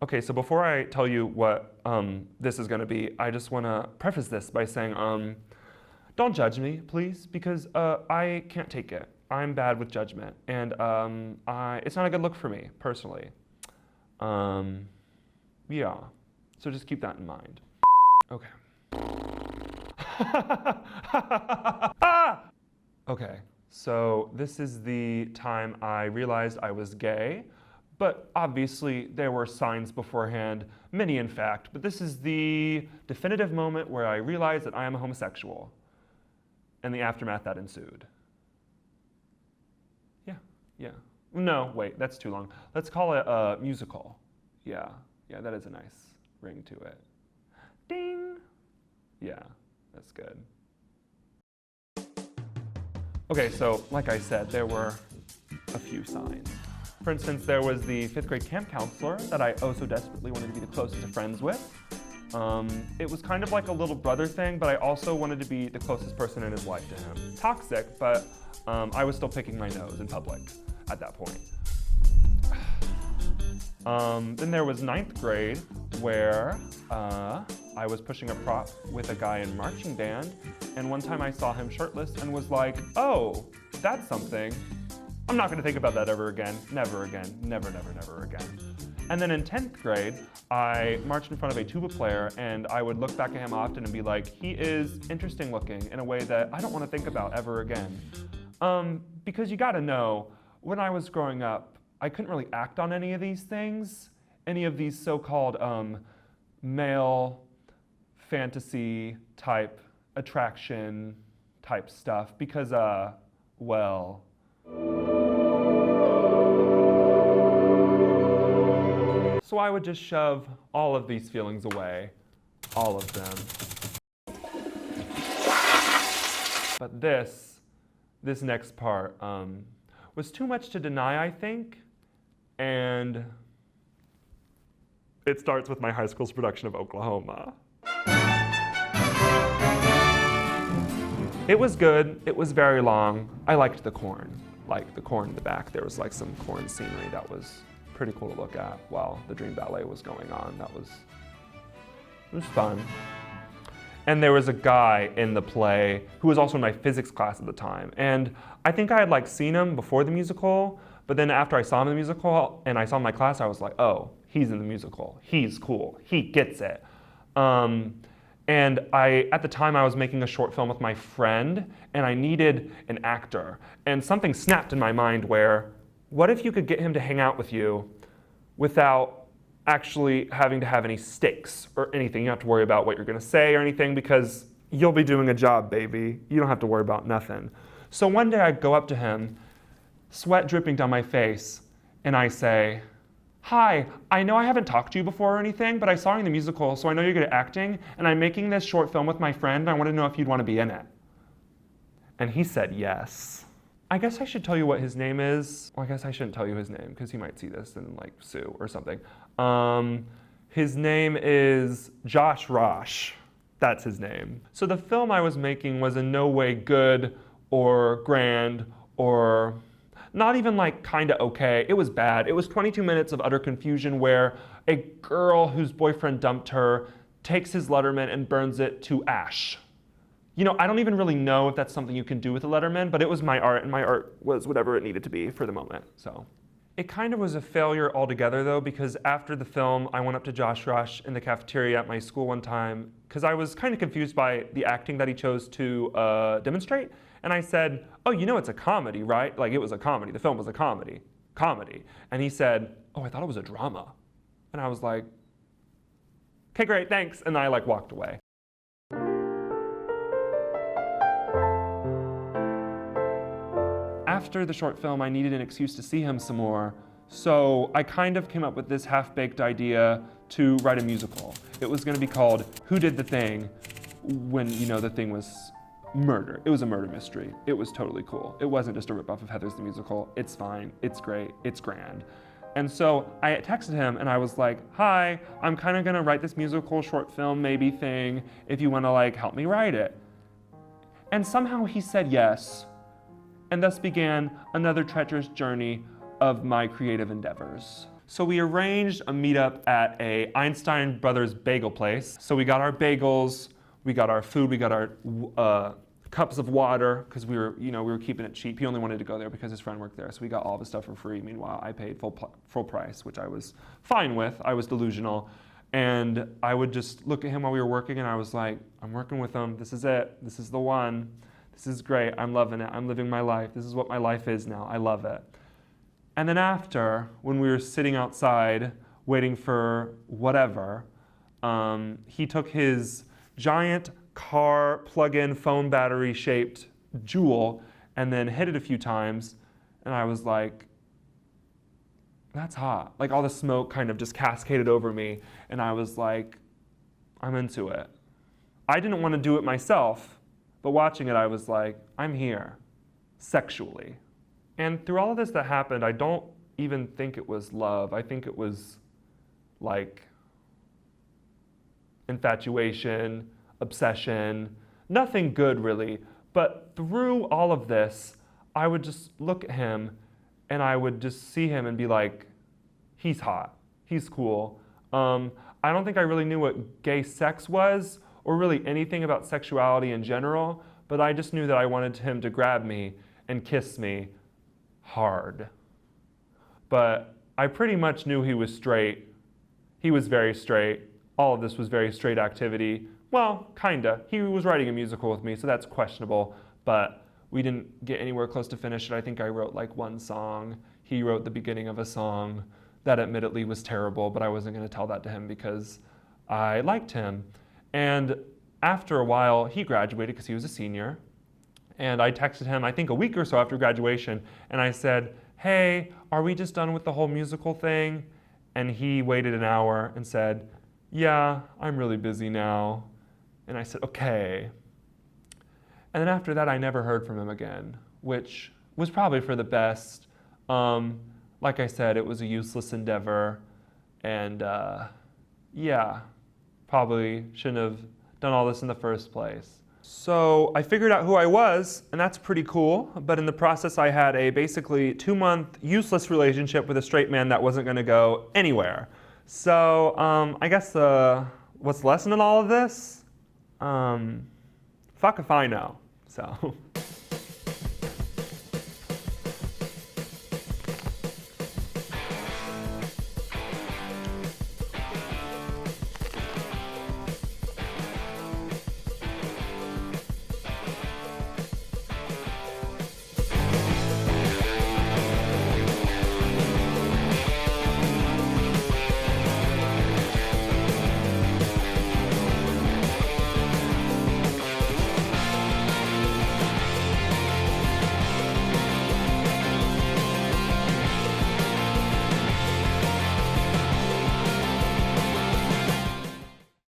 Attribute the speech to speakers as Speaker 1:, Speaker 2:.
Speaker 1: Okay, so before I tell you what this is gonna be, I just wanna preface this by saying, don't judge me, please, because I can't take it. I'm bad with judgment, and it's not a good look for me, personally. Yeah, so just keep that in mind. Okay. Ah! Okay, so this is the time I realized I was gay, but obviously there were signs beforehand, many in fact, but this is the definitive moment where I realized that I am a homosexual, and the aftermath that ensued. Yeah. No, wait, that's too long. Let's call it a musical. Yeah, that is a nice ring to it. Ding! Yeah, that's good. Okay, so like I said, there were a few signs. For instance, there was the 5th grade camp counselor that I oh so desperately wanted to be the closest of friends with. It was kind of like a little brother thing, but I also wanted to be the closest person in his life to him. Toxic, but I was still picking my nose in public at that point. Then there was 9th grade, where I was pushing a prop with a guy in marching band, and one time I saw him shirtless and was like, oh, that's something. I'm not gonna think about that ever again. Never again. Never, never, never again. And then in 10th grade, I marched in front of a tuba player, and I would look back at him often and be like, he is interesting looking in a way that I don't want to think about ever again. Because you gotta know, when I was growing up, I couldn't really act on any of these things, any of these so-called male fantasy type attraction type stuff, because, well. So I would just shove all of these feelings away, all of them. But this next part was too much to deny, I think, and it starts with my high school's production of Oklahoma. It was good, it was very long. I liked the corn, like the corn in the back. There was like some corn scenery that was pretty cool to look at while the Dream Ballet was going on. It was fun. And there was a guy in the play who was also in my physics class at the time. And I think I had like seen him before the musical, but then after I saw him in the musical and I saw him in my class, I was like, oh, he's in the musical. He's cool, he gets it. And at the time I was making a short film with my friend and I needed an actor. And something snapped in my mind where, what if you could get him to hang out with you without actually having to have any stakes or anything? You don't have to worry about what you're gonna say or anything because you'll be doing a job, baby. You don't have to worry about nothing. So one day I go up to him, sweat dripping down my face, and I say, hi, I know I haven't talked to you before or anything, but I saw you in the musical, so I know you're good at acting, and I'm making this short film with my friend, and I want to know if you'd want to be in it. And he said yes. I guess I should tell you what his name is. Well, I guess I shouldn't tell you his name because he might see this and like sue or something. His name is Josh Rosh. That's his name. So the film I was making was in no way good or grand or not even like kinda okay. It was bad. It was 22 minutes of utter confusion where a girl whose boyfriend dumped her takes his Letterman and burns it to ash. You know, I don't even really know if that's something you can do with a Letterman, but it was my art, and my art was whatever it needed to be for the moment, so. It kind of was a failure altogether, though, because after the film, I went up to Josh Rush in the cafeteria at my school one time, because I was kind of confused by the acting that he chose to demonstrate, and I said, oh, you know it's a comedy, right? Like, it was a comedy. The film was a comedy. Comedy. And he said, oh, I thought it was a drama. And I was like, okay, great, thanks. And I, like, walked away. After the short film, I needed an excuse to see him some more, so I kind of came up with this half-baked idea to write a musical. It was gonna be called Who Did the Thing, when, you know, the thing was murder. It was a murder mystery. It was totally cool. It wasn't just a ripoff of Heathers the Musical. It's fine, it's great, it's grand. And so I texted him and I was like, hi, I'm kind of gonna write this musical short film maybe thing if you wanna like help me write it. And somehow he said yes. And thus began another treacherous journey of my creative endeavors. So we arranged a meetup at a Einstein Brothers bagel place. So we got our bagels, we got our food, we got our cups of water, because we were keeping it cheap. He only wanted to go there because his friend worked there, so we got all the stuff for free. Meanwhile, I paid full price, which I was fine with. I was delusional. And I would just look at him while we were working, and I was like, I'm working with him. This is it. This is the one. This is great. I'm loving it. I'm living my life. This is what my life is now. I love it. And then after, when we were sitting outside waiting for whatever, he took his giant car plug-in phone battery shaped Juul and then hit it a few times, and I was like, that's hot. Like all the smoke kind of just cascaded over me, and I was like, I'm into it. I didn't want to do it myself, but watching it I was like, I'm here, sexually. And through all of this that happened, I don't even think it was love. I think it was like infatuation, obsession, nothing good really. But through all of this, I would just look at him and I would just see him and be like, he's hot, he's cool. I don't think I really knew what gay sex was or really anything about sexuality in general, but I just knew that I wanted him to grab me and kiss me hard. But I pretty much knew he was straight. He was very straight. All of this was very straight activity. Well, kinda. He was writing a musical with me, so that's questionable, but we didn't get anywhere close to finish it. I think I wrote like one song. He wrote the beginning of a song that admittedly was terrible, but I wasn't gonna tell that to him because I liked him. And after a while, he graduated because he was a senior. And I texted him, I think a week or so after graduation, and I said, hey, are we just done with the whole musical thing? And he waited an hour and said, yeah, I'm really busy now. And I said, okay. And then after that, I never heard from him again, which was probably for the best. Like I said, it was a useless endeavor. And yeah, probably shouldn't have done all this in the first place. So I figured out who I was, and that's pretty cool. But in the process, I had a basically 2-month useless relationship with a straight man that wasn't gonna go anywhere. So I guess what's the lesson in all of this? Fuck if I know. So.